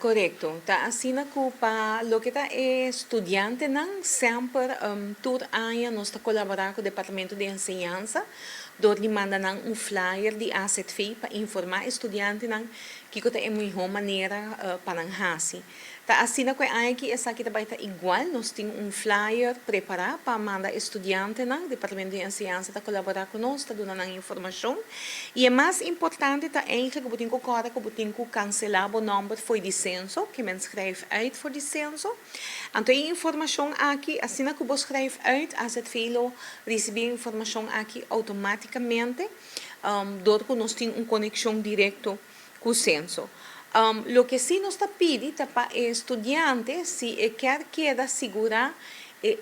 Correcto. Ta asina ko pa lo que ta estudiante nang sempre tur año nós está colaborar com o Departamento de Enseñança, donde manda nang flyer de asset fee para informar estudante nang que ta é muito maneira para nang hasi. Ta asina ko ay que essa aqui também tá igual, nós temos flyer preparado para mandar estudante nang Departamento de Enseñança tá colaborar conosco, tá dando nang informação. E é mais importante tá eigenlijk que botin ko kora ko botin ko cancelar o número foi de censo, que men schrijft uit voor die censo. Então, a informação aqui, assim que você schrijft uit, als het velo receber informação aqui automaticamente, door que nós temos conexão direta com o censo. Lo que sí nos está pedindo para estudante, se quer segurar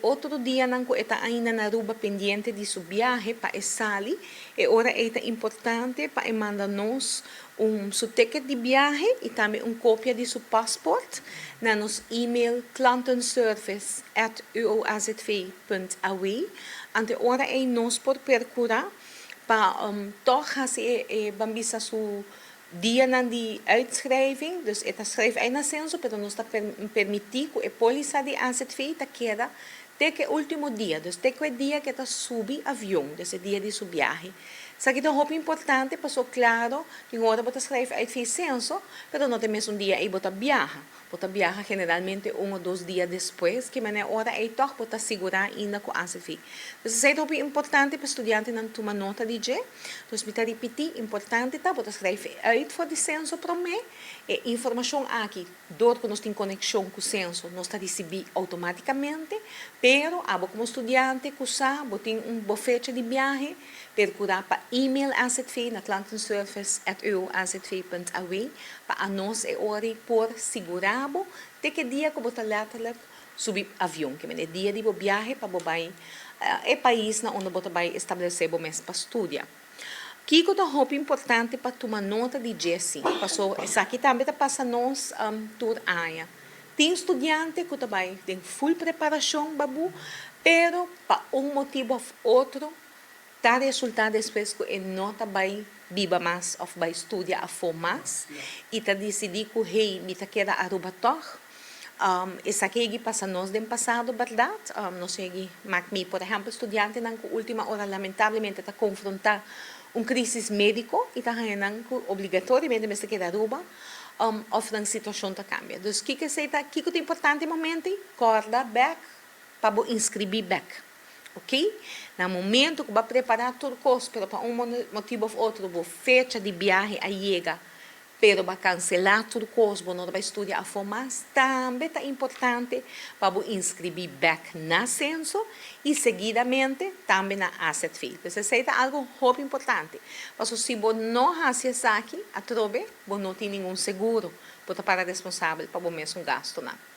outro dia não está ainda na Aruba pendiente de sua viagem para sair, ora é importante para mandar-nos seu ticket de viagem e também cópia de seu passaporte na nosso e-mail klantenservice@uozv.aw. Ante ora é nós por percurar para toch se bambisa su dia na de uitschrijving, dus het schrijft een censo, pero nos está permitido a póliza de asset fee ta queda até o último dia, dus até o dia que está subi avião, desse dia de sua viagem. Isso aqui é muito importante, passou claro, que agora você escreve uit fee censo, pero não tem mesmo dia aí você viaja. Você viaja generalmente 1 ou 2 dias depois, que maneira hora aí toch você segurar ainda com asset fee. Então, isso é muito importante para o estudante não tomar nota de G. Então, me repetir, importante tá, você escreve uit voor de censo para mim, e informação aqui, door que nós temos conexão com o censo, nós está recebendo automaticamente, pero, como estudante, você tem fecha de viagem, percurar para e-mail asset fee na klantenservice@uozv.aw para nós é hora por segurabo de que dia que você letterlijk subir avião, que é dia de viagem para você é país na onde você vai estabelecer o mês para estudar. Que é muito importante para tomar nota de Jesse, passou essa aqui também está passando nós tour área. Tem estudante que também tem full preparação, babu, pero para motivo ou outro tá resultado depois que não vai viver mais ou vai estudar a mais e tá decidir que hey, me tá queda Aruba toch. Essa aqui passa nós do passado, verdade? Não sei, me, por exemplo, estudante na última hora lamentavelmente está confrontar crise médico e está obrigatoriamente me queda Aruba. Of a situação está cambia. Então, o que é importante no momento? Corda back para inscrever back. Ok? No momento que vai preparar tudo coisa, pero para motivo ou outro, a fecha de viagem aí chega, pero vai cancelar tudo coisa, não vai estudar a forma, também é importante para inscrever back na censo e seguidamente também na asset fee. Então, isso é algo muito importante. Porque se você não faz isso aqui, a trobe, você não tem nenhum seguro, você para responsável para o mesmo gasto. Não.